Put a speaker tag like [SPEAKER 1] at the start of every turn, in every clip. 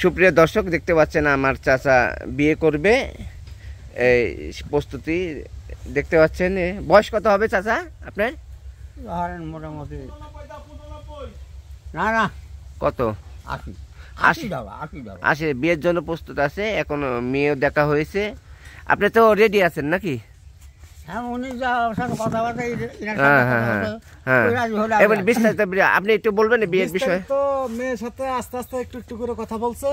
[SPEAKER 1] সুপ্রিয় দর্শক দেখতে পাচ্ছেন আমার চাচা বিয়ে করবে, এই প্রস্তুতি দেখতে পাচ্ছেন। বয়স কত হবে চাচা আপনার?
[SPEAKER 2] মোটামুটি না
[SPEAKER 1] কত? 80। বিয়ের জন্য প্রস্তুত আছে, এখন মেয়েও দেখা হয়েছে। আপনি তো রেডি আছেন নাকি? আপনি একটু বলবেন বিয়ের বিষয়ে?
[SPEAKER 3] তো মেয়ের সাথে আস্তে আস্তে একটু একটু করে কথা বলছে,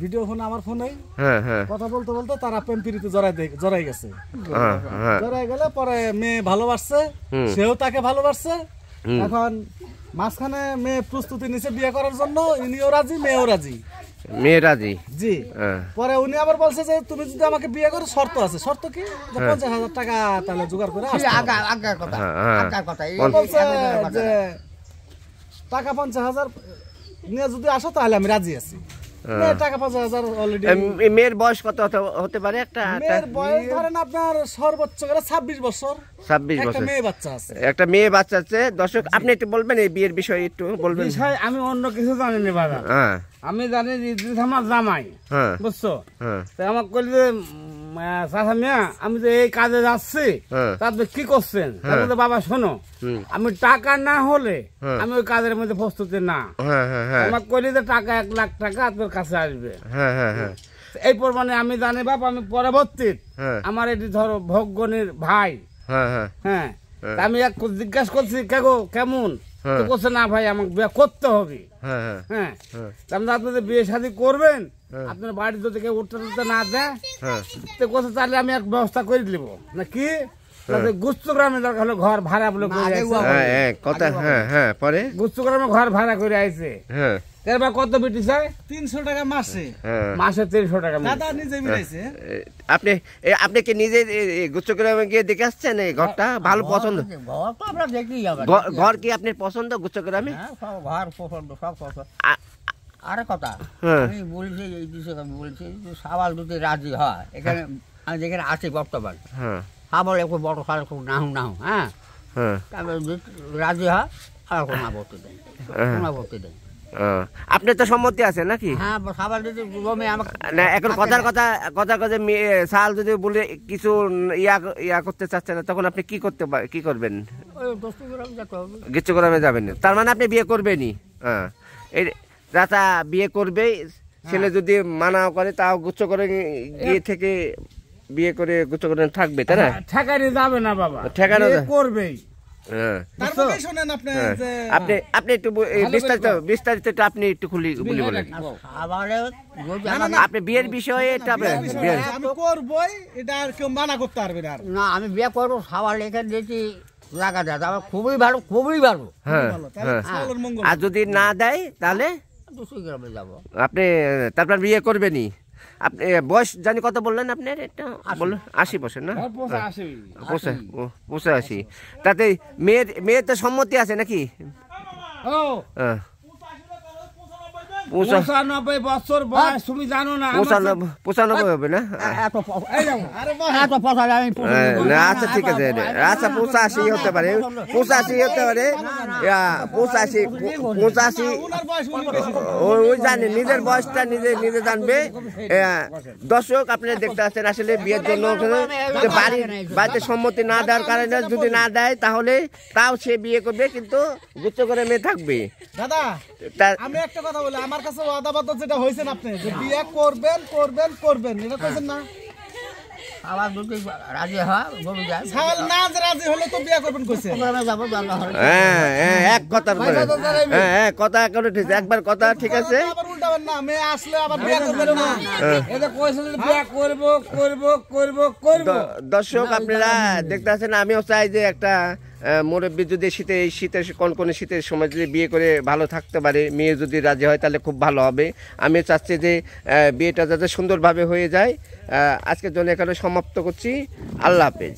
[SPEAKER 3] ভিডিও ফোনে, আমার ফোনে কথা বলতে বলতে তারা প্রেম প্রীতিতে জড়াই গেছে। জড়াই গেলে পরে মেয়ে ভালোবাসছে, সেও তাকে ভালোবাসছে। এখন মাঝখানে মেয়ে প্রস্তুতি নিছে বিয়ে করার জন্য, ইনিও রাজি, মেয়েও রাজি।
[SPEAKER 1] মেয়ে রাজি?
[SPEAKER 3] জি। পরে উনি আবার বলছে যে তুমি যদি আমাকে বিয়ে করো শর্ত আছে। শর্ত কি? 50,000 টাকা তাহলে জোগাড় করে বলছে যে টাকা 50,000 নিয়ে যদি আসো তাহলে আমি রাজি আছি। টাকা 50,000 অলরেডি।
[SPEAKER 1] মেয়ের বয়স কত হতে পারে?
[SPEAKER 3] মেয়ের বয়স ধরেন আপনার সর্বোচ্চ করে 26 বছর।
[SPEAKER 1] 26 বছর।
[SPEAKER 3] একটা মেয়ে বাচ্চা আছে।
[SPEAKER 1] একটা মেয়ে বাচ্চা আছে। দর্শক আপনি একটু বলবেন এই বিয়ের বিষয়ে, একটু বলবেন।
[SPEAKER 2] বিষয় আমি অন্য কিছু জানি না বাবা। আমি জানি যে আমার জামাই, বুঝছো? তাই আমাকে কইল যে চাচা মিয়া আমি তো এই কাজে যাচ্ছি, তারপরে কি করছেন? তারপরে বাবা শোনো, আমি টাকা না হলে আমি ওই কাজের মধ্যে প্রস্তুতি না। আমাকে কইলি যে টাকা 1 লাখ টাকা তোর কাছে আসবে। এই পরিমাণে আমি জানি বাপ। আমি পরবর্তী আমার এটি ধরো ভোগগণের ভাই, হ্যাঁ, আমি এক জিজ্ঞাসা করছি কেমন, তো বলছে না ভাই আমাকে বিয়ে করতে হবে। হ্যাঁ, আপনি বিয়ে শাদী করবেন, আপনার বাড়ি যদি কেউ উঠতে না দেয় তো কোথাও, তাহলে আমি এক ব্যবস্থা করে দিব না কি? গুচ্ছগ্রামে দরকার হলো ঘর ভাড়া বলে
[SPEAKER 1] পরে
[SPEAKER 2] গুচ্ছগ্রামে ঘর ভাড়া করে আইছে। এবার কত বিটি চাই?
[SPEAKER 3] 300 টাকা মাসে।
[SPEAKER 2] মাসে 300 টাকা।
[SPEAKER 3] দাদা নিজে মিলাইছে।
[SPEAKER 1] আপনি কি নিজে গুচ্ছগ্রামে গিয়ে দেখে আসছেন এই ঘরটা? ভালো পছন্দ? ঘর কি আপনার পছন্দ গুচ্ছগ্রামে?
[SPEAKER 2] ঘর পছন্দ, সব পছন্দ। আরে কথা আমি বলছি, এই বিষয়ে আমি বলছি সাবাল যদি রাজি হয়, এখানে আমি যেখানে আছি বর্তমান, সাবাল একটু বড় সাল খুব নাহু, হ্যাঁ, তারপরে রাজি হয় আর কোনো আপত্তি দেয়, কোনো আপত্তি দেয়।
[SPEAKER 1] আপনার তো সম্মতি আছে নাকি?
[SPEAKER 2] হ্যাঁ, সাবাল যদি
[SPEAKER 1] না, এখন কথার কথা সাল যদি বলে কিছু ইয়া করতে চাচ্ছে না, তখন আপনি কি করবেন? গুচ্ছগ্রামে যাবেন? তার মানে আপনি বিয়ে করবেনই? এই চাচা বিয়ে করবে, ছেলে যদি মানা করে তাও গুচ্ছগ্রামে গিয়ে থেকে বিয়ে করে গুচ্ছগ্রামে থাকবে, তাই না?
[SPEAKER 2] ঠেকানো যাবে না বাবা,
[SPEAKER 1] ঠেকানো
[SPEAKER 2] করবেই।
[SPEAKER 1] আপনি একটু বিস্তারিত আপনি একটু খুলি বলেন। আপনি বিয়ের বিষয়ে
[SPEAKER 3] আমি করবই, এটা আর কেউ মানা করতে পারবে না।
[SPEAKER 2] আমি বিয়ে করবো, সাবাল এখানে দেখি লাগা যায়, আমার খুবই ভালো, খুবই ভালো।
[SPEAKER 1] আর যদি না দেয় তাহলে
[SPEAKER 2] যাবো।
[SPEAKER 1] আপনি তারপর বিয়ে করবেনই? আপনি বয়স জানি কত বললেন আপনার? এটা বললেন 80 বছর না? 85। তাতে মেয়ের তো সম্মতি আছে নাকি?
[SPEAKER 2] 95 বছর বয়স, তুমি জানো না?
[SPEAKER 1] 95 হবে না? আচ্ছা ঠিক আছে, আচ্ছা 85 হতে পারে, 85 হতে পারে, 85। ওই জানে, নিজের বয়সটা নিজে জানবে। দর্শক আপনি দেখতে পাচ্ছেন আসলে বিয়ের জন্য বাড়িতে সম্মতি না দেওয়ার কারণে, যদি না দেয় তাহলে তাও সে বিয়ে করবে, কিন্তু গুচ্ছগ্রামে থাকবে।
[SPEAKER 3] দাদা আমি একটা কথা বলি, আমার কাছে ওয়াদাবদ্ধ যেটা হয়েছেন আপনি যে বিয়ে করবেন এটা কইছেন না?
[SPEAKER 2] আবার যদি রাজি হয় বলু যায়,
[SPEAKER 3] ছাল না রাজি হলে তো বিয়ে করবেন কইছে।
[SPEAKER 2] যাব জানা হয়।
[SPEAKER 1] এক কথার পরে কথা করে ঠিক, একবার কথা ঠিক আছে,
[SPEAKER 3] আবার উল্টাবেন না। মেয়ে আসলে আবার বিয়ে করবেন না,
[SPEAKER 2] এটা কইছেন বিয়ে করব।
[SPEAKER 1] দর্শক আপনারা দেখতে আছেন, আমিও চাই যে একটা মুরব্বী যদি শীতের কনকনে শীতের সময় যদি বিয়ে করে ভালো থাকতে পারে, মেয়ে যদি রাজি হয় তাহলে খুব ভালো হবে। আমি চাচ্ছি যে বিয়েটা যাতে সুন্দরভাবে হয়ে যায়। আজকের জন্য এখানে সমাপ্ত করছি। আল্লাহ হাফেজ।